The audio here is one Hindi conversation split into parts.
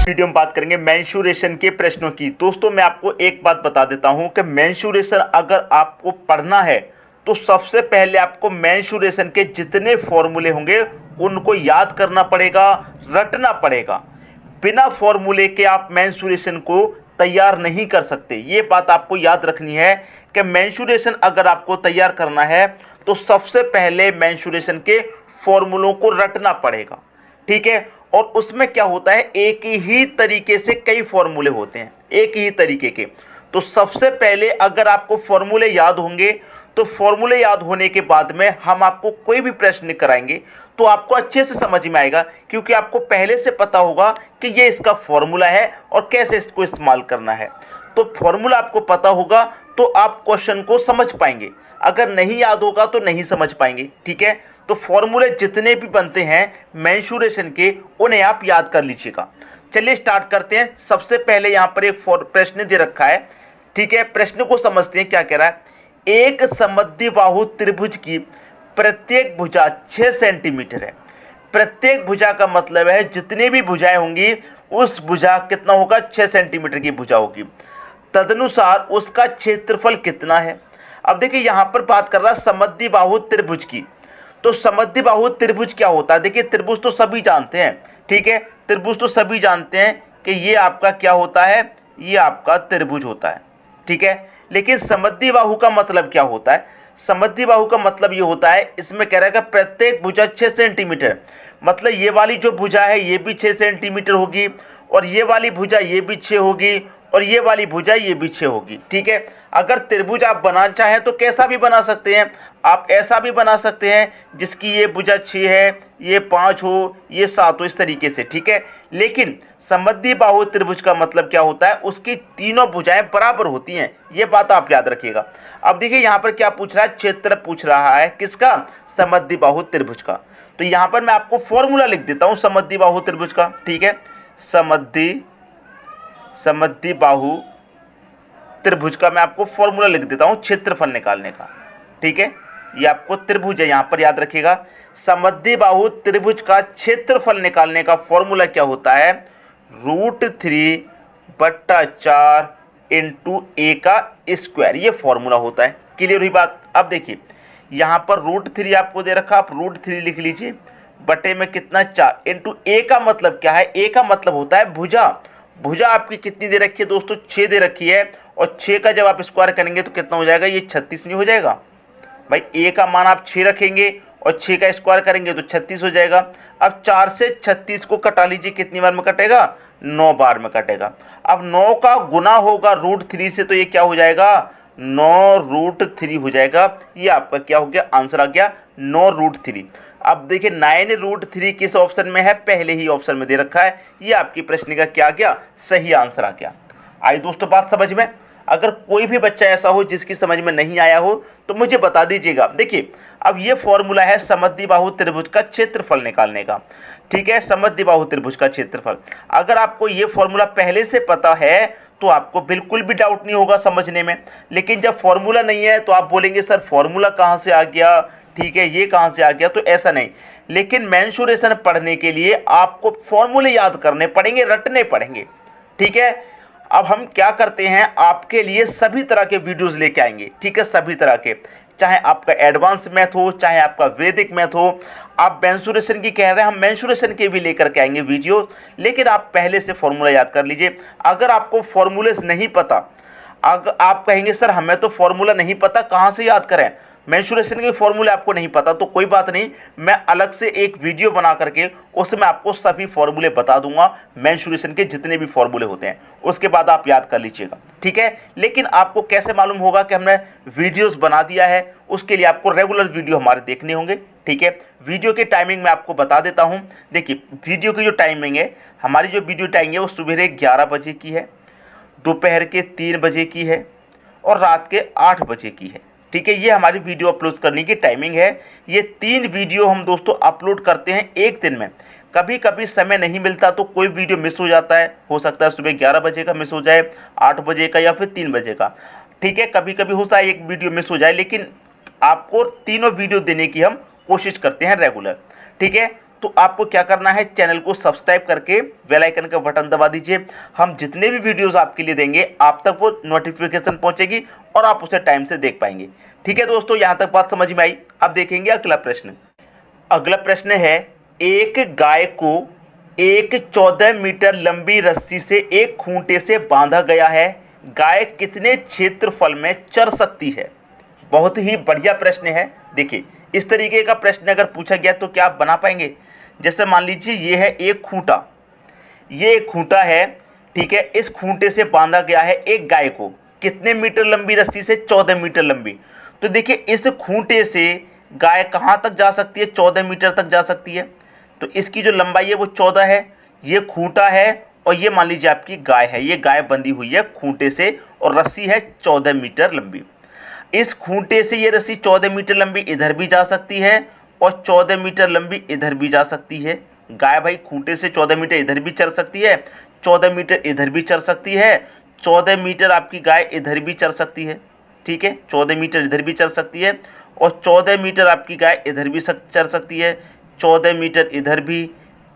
वीडियो में बात करेंगे मेंसुरेशन के प्रश्नों की। दोस्तों मैं आपको एक बात बता देता हूं कि मेंसुरेशन अगर आपको पढ़ना है तो सबसे पहले आपको मेंसुरेशन के जितने फॉर्मूले होंगे उनको याद करना पड़ेगा, रटना पड़ेगा। बिना फॉर्मूले के आप मेंसुरेशन को तैयार नहीं कर सकते। ये बात आपको याद रखनी है कि मेंसुरेशन अगर आपको तैयार करना है तो सबसे पहले मेंसुरेशन के फॉर्मूलों को रटना पड़ेगा, ठीक है। और उसमें क्या होता है, एक ही तरीके से कई फॉर्मूले होते हैं, एक ही तरीके के। तो सबसे पहले अगर आपको फॉर्मूले याद होंगे तो फॉर्मूले याद होने के बाद में हम आपको कोई भी प्रश्न कराएंगे तो आपको अच्छे से समझ में आएगा, क्योंकि आपको पहले से पता होगा कि ये इसका फॉर्मूला है और कैसे इसको इस्तेमाल करना है। तो फॉर्मूला आपको पता होगा तो आप क्वेश्चन को समझ पाएंगे, अगर नहीं याद होगा तो नहीं समझ पाएंगे, ठीक है। तो फॉर्मूले जितने भी बनते हैं मेंसुरेशन के उन्हें आप याद कर लीजिएगा। चलिए स्टार्ट करते हैं। सबसे पहले यहाँ पर एक प्रश्न दे रखा है, ठीक है। प्रश्न को समझते हैं क्या कह रहा है। एक समद्विबाहु त्रिभुज की प्रत्येक भुजा 6 सेंटीमीटर है। प्रत्येक भुजा का मतलब है जितनी भी भुजाएं होंगी उस भुजा कितना होगा, 6 सेंटीमीटर की भुजा होगी। तदनुसार उसका क्षेत्रफल कितना है। अब देखिए यहाँ पर बात कर रहा है समद्विबाहु त्रिभुज की। तो समद्विबाहु त्रिभुज क्या होता है, देखिए त्रिभुज तो सभी जानते हैं, ठीक है। त्रिभुज तो सभी जानते हैं कि ये आपका क्या होता है, ये आपका त्रिभुज होता है, ठीक है। लेकिन समद्विबाहु का मतलब क्या होता है। समद्विबाहु का मतलब ये होता है, इसमें कह रहा है कि प्रत्येक भुजा 6 सेंटीमीटर, मतलब ये वाली जो भुजा है ये भी 6 सेंटीमीटर होगी और ये वाली भुजा ये भी 6 होगी और ये वाली भुजा ये भी 6 होगी, ठीक है। अगर त्रिभुज आप बनाना चाहें तो कैसा भी बना सकते हैं, आप ऐसा भी बना सकते हैं जिसकी ये भुजा 6 है, ये 5 हो, ये 7 हो, इस तरीके से, ठीक है। लेकिन समद्विबाहु त्रिभुज का मतलब क्या होता है, उसकी तीनों भुजाएं बराबर होती हैं, ये बात आप याद रखिएगा। अब देखिए यहाँ पर क्या पूछ रहा है, क्षेत्र पूछ रहा है किसका, समद्विबाहु त्रिभुज का। तो यहाँ पर मैं आपको फॉर्मूला लिख देता हूँ समद्विबाहु त्रिभुज का, ठीक है। समद्विबाहु त्रिभुज का मैं आपको फॉर्मूला लिख देता हूं क्षेत्रफल निकालने का, ठीक है। ये आपको त्रिभुज है, यहां पर याद रखिएगा। समद्विबाहु त्रिभुज का क्षेत्रफल निकालने का फॉर्मूला क्या होता है, √3/4 इंटू ए का स्क्वायर, ये फॉर्मूला होता है। क्लियर हुई बात। अब देखिए यहां पर √3 आपको दे रखा, आप √3 लिख लीजिए, बटे में कितना 4 इंटू ए का मतलब क्या है, ए का मतलब होता है भुजा। भुजा आपकी कितनी दे रखी है दोस्तों, 6 दे रखी है, और 6 का जब आप स्क्वायर करेंगे तो कितना हो जाएगा, ये 36 नहीं हो जाएगा भाई। ए का मान आप 6 रखेंगे और 6 का स्क्वायर करेंगे तो 36 हो जाएगा। अब 4 से 36 को कटा लीजिए, कितनी बार में कटेगा, 9 बार में कटेगा। अब 9 का गुना होगा √3 से, तो ये क्या हो जाएगा, 9√3 हो जाएगा। ये आपका क्या हो गया, आंसर आ गया 9√3। अब देखिए 9√3 किस ऑप्शन में है, पहले ही ऑप्शन में दे रखा है। ये आपकी प्रश्न का क्या आ गया, सही आंसर आ गया। आई दोस्तों बात समझ में। अगर कोई भी बच्चा ऐसा हो जिसकी समझ में नहीं आया हो तो मुझे बता दीजिएगा। देखिए अब ये फॉर्मूला है समद्विबाहु त्रिभुज का क्षेत्रफल निकालने का, ठीक है। समद्विबाहु त्रिभुज का क्षेत्रफल, अगर आपको ये फॉर्मूला पहले से पता है तो आपको बिल्कुल भी डाउट नहीं होगा समझने में। लेकिन जब फॉर्मूला नहीं है तो आप बोलेंगे सर फॉर्मूला कहाँ से आ गया, ठीक है, ये कहाँ से आ गया, तो ऐसा नहीं। लेकिन मेंसुरेशन पढ़ने के लिए आपको फॉर्मूले याद करने पड़ेंगे, रटने पड़ेंगे, ठीक है। अब हम क्या करते हैं, आपके लिए सभी तरह के वीडियोस लेके आएंगे, ठीक है, सभी तरह के, चाहे आपका एडवांस मैथ हो, चाहे आपका वैदिक मैथ हो। आप मेंसुरेशन की कह रहे हैं, हम मेंसुरेशन के भी लेकर के आएंगे वीडियो, लेकिन आप पहले से फॉर्मूला याद कर लीजिए। अगर आपको फॉर्मूलेस नहीं पता, अगर आप कहेंगे सर हमें तो फॉर्मूला नहीं पता, कहाँ से याद करें, मेंसुरेशन के फॉर्मूले आपको नहीं पता, तो कोई बात नहीं, मैं अलग से एक वीडियो बना करके उसमें आपको सभी फॉर्मूले बता दूंगा, मेंसुरेशन के जितने भी फॉर्मूले होते हैं, उसके बाद आप याद कर लीजिएगा, ठीक है। लेकिन आपको कैसे मालूम होगा कि हमने वीडियोस बना दिया है, उसके लिए आपको रेगुलर वीडियो हमारे देखने होंगे, ठीक है। वीडियो की टाइमिंग मैं आपको बता देता हूँ। देखिए वीडियो की जो टाइमिंग है, हमारी जो वीडियो टाइमिंग है वो सुबह 11 बजे की है, दोपहर के 3 बजे की है और रात के 8 बजे की है, ठीक है। ये हमारी वीडियो अपलोड करने की टाइमिंग है। ये 3 वीडियो हम दोस्तों अपलोड करते हैं एक दिन में। कभी कभी समय नहीं मिलता तो कोई वीडियो मिस हो जाता है, हो सकता है सुबह 11 बजे का मिस हो जाए, 8 बजे का या फिर 3 बजे का, ठीक है। कभी कभी होता है एक वीडियो मिस हो जाए, लेकिन आपको तीनों वीडियो देने की हम कोशिश करते हैं रेगुलर, ठीक है। तो आपको क्या करना है, चैनल को सब्सक्राइब करके बेल आइकन का बटन दबा दीजिए। हम जितने भी वीडियोस आपके लिए देंगे आप तक वो नोटिफिकेशन पहुंचेगी और आप उसे टाइम से देख पाएंगे। ठीक है दोस्तों, यहाँ तक बात समझ में आई। अब देखेंगे अगला प्रश्न। अगला प्रश्न है, एक गाय को एक 14 मीटर लंबी रस्सी से एक खूंटे से बांधा गया है, गाय कितने क्षेत्रफल में चर सकती है? बहुत ही बढ़िया प्रश्न है। देखिए, इस तरीके का प्रश्न अगर पूछा गया तो क्या आप बना पाएंगे? जैसे मान लीजिए ये है एक खूंटा, ये एक खूंटा है, ठीक है। इस खूंटे से बांधा गया है एक गाय को, कितने मीटर लंबी रस्सी से? 14 मीटर लंबी। तो देखिए, इस खूंटे से गाय कहाँ तक जा सकती है? 14 मीटर तक जा सकती है। तो इसकी जो लंबाई है वो 14 है। ये खूंटा है और ये मान लीजिए आपकी गाय है। ये गाय बंधी हुई है खूंटे से और रस्सी है 14 मीटर लंबी। इस खूंटे से ये रस्सी 14 मीटर लंबी इधर भी जा सकती है और 14 मीटर लंबी इधर भी जा सकती है। गाय भाई खूंटे से 14 मीटर इधर भी चल सकती है, 14 मीटर इधर भी चल सकती है, 14 मीटर आपकी गाय इधर भी चल सकती है। ठीक है, 14 मीटर इधर भी चल सकती है और 14 मीटर आपकी गाय इधर भी चल सकती है। 14 मीटर इधर भी,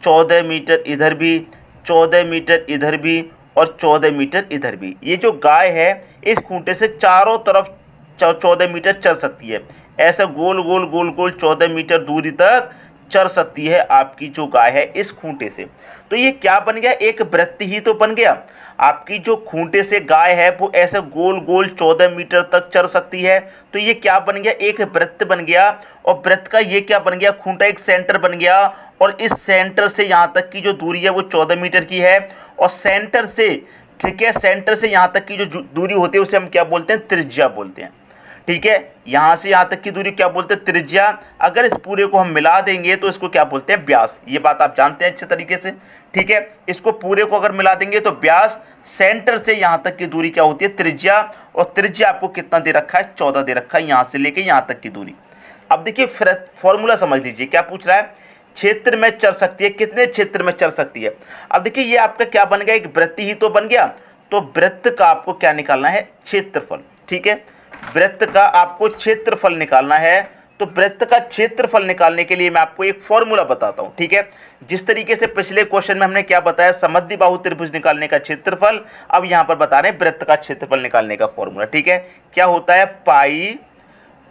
14 मीटर इधर भी, 14 मीटर इधर भी और 14 मीटर इधर भी। ये जो गाय है इस खूंटे से चारों तरफ 14 मीटर चल सकती है। ऐसे गोल गोल गोल गोल 14 मीटर दूरी तक चल सकती है आपकी जो गाय है इस खूंटे से। तो ये क्या बन गया? एक वृत्त ही तो बन गया। आपकी जो खूंटे से गाय है वो ऐसे गोल गोल 14 मीटर तक चल सकती है। तो ये क्या बन गया? एक वृत्त बन गया। और वृत्त का ये क्या बन गया? खूंटा एक सेंटर बन गया और इस सेंटर से यहाँ तक की जो दूरी है वो 14 मीटर की है। और सेंटर से, ठीक है, सेंटर से यहाँ तक की जो दूरी होती है उसे हम क्या बोलते हैं? त्रिज्या बोलते हैं। ठीक है, यहां से यहां तक की दूरी क्या बोलते हैं? त्रिज्या। अगर इस पूरे को हम मिला देंगे तो इसको क्या बोलते हैं? व्यास। ये बात आप जानते हैं अच्छे तरीके से। ठीक है, इसको पूरे को अगर मिला देंगे तो व्यास। सेंटर से यहां तक की दूरी क्या होती है? त्रिज्या। और त्रिज्या आपको कितना दे रखा है? 14 दे रखा है, यहां से लेके यहां तक की दूरी। अब देखिए फॉर्मूला समझ लीजिए, क्या पूछ रहा है? क्षेत्र में चल सकती है, कितने क्षेत्र में चल सकती है। अब देखिए ये आपका क्या बन गया? एक वृत्त ही तो बन गया। तो वृत्त का आपको क्या निकालना है? क्षेत्रफल। ठीक है, वृत्त का आपको क्षेत्रफल निकालना है। तो वृत्त का क्षेत्रफल निकालने के लिए मैं आपको एक फॉर्मूला बताता हूं। ठीक है, जिस तरीके से पिछले क्वेश्चन में हमने क्या बताया? समद्विबाहु त्रिभुज निकालने का क्षेत्रफल, अब यहां पर बता रहे हैं वृत्त का क्षेत्रफल निकालने का फॉर्मूला। ठीक है, क्या होता है? पाई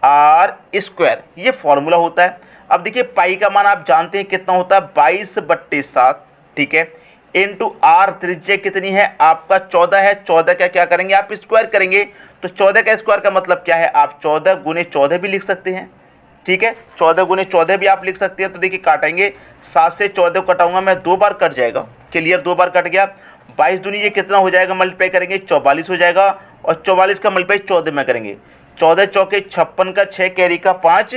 आर स्क्वायर, ये फॉर्मूला होता है। अब देखिए पाई का मान आप जानते हैं कितना होता है? 22/7। ठीक है, इंटू आर, त्रिज्या कितनी है आपका? 14 है। 14 का क्या करेंगे आप? स्क्वायर करेंगे। तो 14 का स्क्वायर का मतलब क्या है? आप 14 गुने 14 भी लिख सकते हैं। ठीक है, 14 गुने 14 भी आप लिख सकते हैं। तो देखिए काटेंगे, 7 से 14 कटाऊंगा मैं, 2 बार कट जाएगा। क्लियर, 2 बार कट गया। 22 दूनी ये कितना हो जाएगा? मल्टीप्लाई करेंगे 44 हो जाएगा और 44 का मल्टीप्लाई 14 में करेंगे। 14 चौके 56 का 6 कैरी का 5,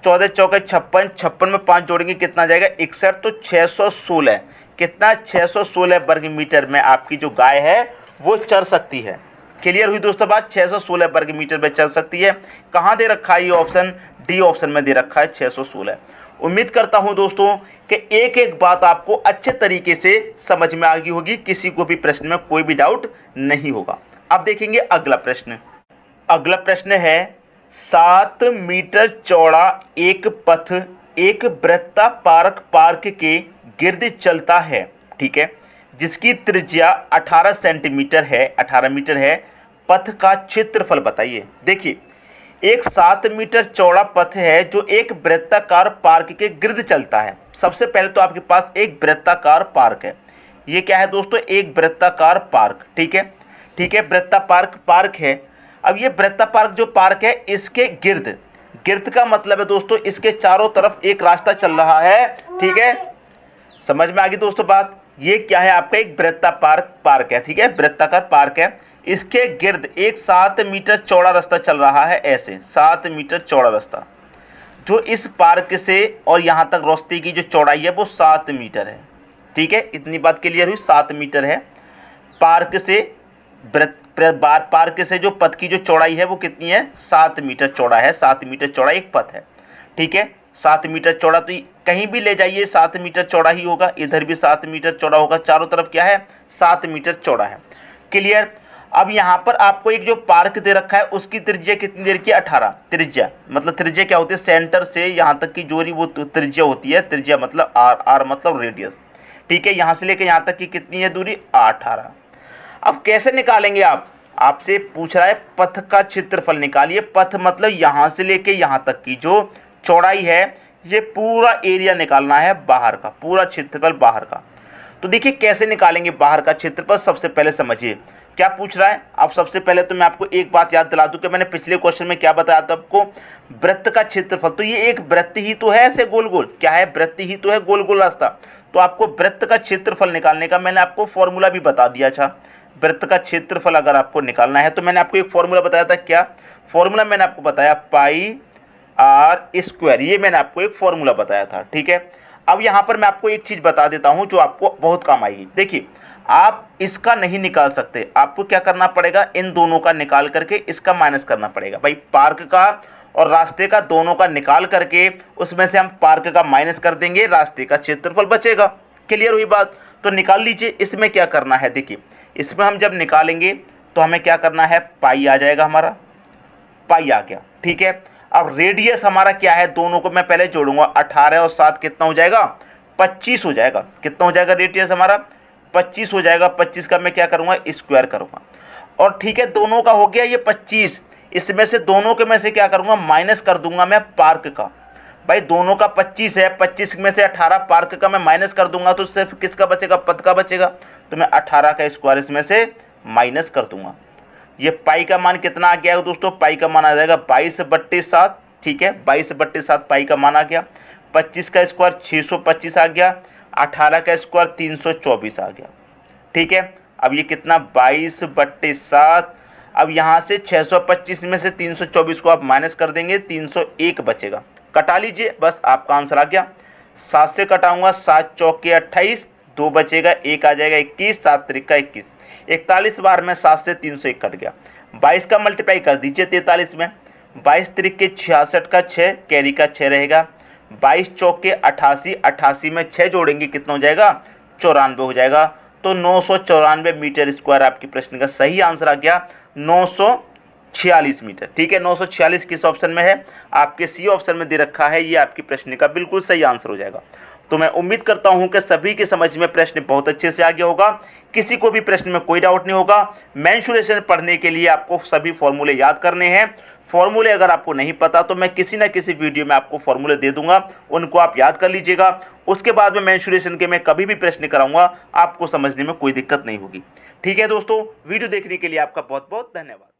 14 चौके 56, 56 में 5 जोड़ेंगे कितना जाएगा? 61। तो 616, कितना? 616 वर्ग मीटर में आपकी जो गाय है वो चल सकती है। क्लियर हुई दोस्तों बात? 616 वर्ग मीटर में चल सकती है। कहाँ दे रखा है ये ऑप्शन? डी ऑप्शन में दे रखा है 616। उम्मीद करता हूं दोस्तों कि एक एक बात आपको अच्छे तरीके से समझ में आ गई होगी, किसी को भी प्रश्न में कोई भी डाउट नहीं होगा। अब देखेंगे अगला प्रश्न। अगला प्रश्न है, 7 मीटर चौड़ा एक पथ एक वृत्ताकार पार्क के गिर्द चलता है। ठीक है, जिसकी त्रिज्या 18 सेंटीमीटर है, 18 मीटर है। पथ का क्षेत्रफल बताइए। देखिए, एक 7 मीटर चौड़ा पथ है जो एक वृत्ताकार पार्क के गिर्द चलता है। सबसे पहले तो आपके पास एक वृत्ताकार पार्क है। ये क्या है दोस्तों? एक वृत्ताकार पार्क। ठीक है, ठीक है, वृत्ताकार पार्क है। अब ये वृत्ताकार जो पार्क है इसके गिर्द, गिर्द का मतलब है दोस्तों इसके चारों तरफ एक रास्ता चल रहा है। ठीक है, समझ में आ गई दोस्तों बात? ये क्या है? आपका एक वृत्ताकार पार्क है। ठीक है, वृत्ताकार पार्क है। इसके गिर्द एक 7 मीटर चौड़ा रास्ता चल रहा है। ऐसे 7 मीटर चौड़ा रास्ता जो इस पार्क से और यहाँ तक रास्ते की जो चौड़ाई है वो 7 मीटर है। ठीक है, इतनी बात क्लियर हुई? 7 मीटर है। पार्क से पार्क से जो पथ की जो चौड़ाई है वो कितनी है? 7 मीटर चौड़ा है। 7 मीटर चौड़ा एक पथ है। ठीक है, 7 मीटर चौड़ा। तो कहीं भी ले जाइए 7 मीटर चौड़ा ही होगा। इधर भी 7 मीटर चौड़ा होगा। चारों तरफ क्या है? 7 मीटर चौड़ा है। क्लियर? अब यहाँ पर आपको एक जो पार्क दे रखा है उसकी त्रिज्या कितनी दे रखी है, 18। त्रिज्या मतलब त्रिज्या क्या होती है, सेंटर से यहाँ तक की जोरी वो त्रिज्या होती है। त्रिज्या मतलब आर, आर मतलब रेडियस, ठीक है। यहाँ से लेकर यहाँ तक की कितनी है दूरी, 18। अब कैसे निकालेंगे आप, आपसे पूछ रहा है पथ का क्षेत्रफल निकालिए। पथ मतलब यहाँ से लेके यहाँ तक की जो चौड़ाई है, ये पूरा एरिया निकालना है बाहर का, पूरा क्षेत्रफल बाहर का। तो देखिए कैसे निकालेंगे बाहर का क्षेत्रफल, सबसे पहले समझिए क्या पूछ रहा है। अब सबसे पहले तो मैं आपको एक बात याद दिला दूं कि मैंने पिछले क्वेश्चन में क्या बताया था आपको, वृत्त का क्षेत्रफल। तो ये एक वृत्त ही तो है, ऐसे गोल गोल, क्या है, वृत्त ही तो है, गोल गोल रास्ता। तो आपको वृत्त का क्षेत्रफल निकालने का मैंने आपको फॉर्मूला भी बता दिया था। वृत्त का क्षेत्रफल अगर आपको निकालना है तो मैंने आपको एक फॉर्मूला बताया था। क्या फॉर्मूला मैंने आपको बताया, पाई आर स्क्वायर, ये मैंने आपको एक फॉर्मूला बताया था, ठीक है। अब यहाँ पर मैं आपको एक चीज बता देता हूं जो आपको बहुत काम आएगी। देखिए आप इसका नहीं निकाल सकते, आपको क्या करना पड़ेगा, इन दोनों का निकाल करके इसका माइनस करना पड़ेगा। भाई पार्क का और रास्ते का दोनों का निकाल करके उसमें से हम पार्क का माइनस कर देंगे, रास्ते का क्षेत्रफल बचेगा। क्लियर हुई बात, तो निकाल लीजिए। इसमें क्या करना है, देखिए इसमें हम जब निकालेंगे तो हमें क्या करना है, पाई आ जाएगा, हमारा पाई आ गया, ठीक है। अब रेडियस हमारा क्या है, दोनों को मैं पहले जोड़ूंगा, 18 और 7 कितना हो जाएगा, 25 हो जाएगा। कितना हो जाएगा रेडियस हमारा, 25 हो जाएगा। 25 का मैं क्या करूंगा, स्क्वायर करूंगा। और ठीक है, दोनों का हो गया ये 25, इसमें से दोनों के में से क्या करूंगा, माइनस कर दूंगा मैं पार्क का। भाई दोनों का 25 है, 25 में से 18 पार्क का मैं माइनस कर दूंगा तो सिर्फ किसका बचेगा, पद का बचेगा। तो मैं 18 का स्क्वायर इसमें से माइनस कर दूंगा। ये पाई का मान कितना आ गया दोस्तों, पाई का मान आ जाएगा 22/7, ठीक है। 22/7 पाई का मान आ गया। 25 का स्क्वायर 625 आ गया, 18 का स्क्वायर 324 आ गया, ठीक है। अब ये कितना, 22/7। अब यहाँ से 625 में से 324 को आप माइनस कर देंगे, 301 बचेगा। कटा लीजिए, बस आपका आंसर आ गया। 7 से कटाऊंगा, 7 चौके 28, 2 बचेगा, 1 आ जाएगा 21, 7 त्रिका 21, 41 बार में 7 से 301 कट गया। 22 का मल्टीप्लाई कर दीजिए 43 में, 22 त्रिके 66 का 6, कैरी का 6 रहेगा। 22 चौके 88, 88 में 6 जोड़ेंगे कितना हो जाएगा, 94 हो जाएगा। तो 994 मीटर स्क्वायर आपके प्रश्न का सही आंसर आ गया, 946 मीटर, ठीक है। 946 किस ऑप्शन में है, आपके सी ऑप्शन में दे रखा है, ये आपकी प्रश्न का बिल्कुल सही आंसर हो जाएगा। तो मैं उम्मीद करता हूं कि सभी के समझ में प्रश्न बहुत अच्छे से आ गया होगा, किसी को भी प्रश्न में कोई डाउट नहीं होगा। मेंसुरेशन पढ़ने के लिए आपको सभी फॉर्मूले याद करने हैं। फॉर्मूले अगर आपको नहीं पता तो मैं किसी ना किसी वीडियो में आपको फॉर्मूले दे दूंगा, उनको आप याद कर लीजिएगा। उसके बाद में मेंसुरेशन के मैं कभी भी प्रश्न कराऊंगा, आपको समझने में कोई दिक्कत नहीं होगी, ठीक है दोस्तों। वीडियो देखने के लिए आपका बहुत बहुत धन्यवाद।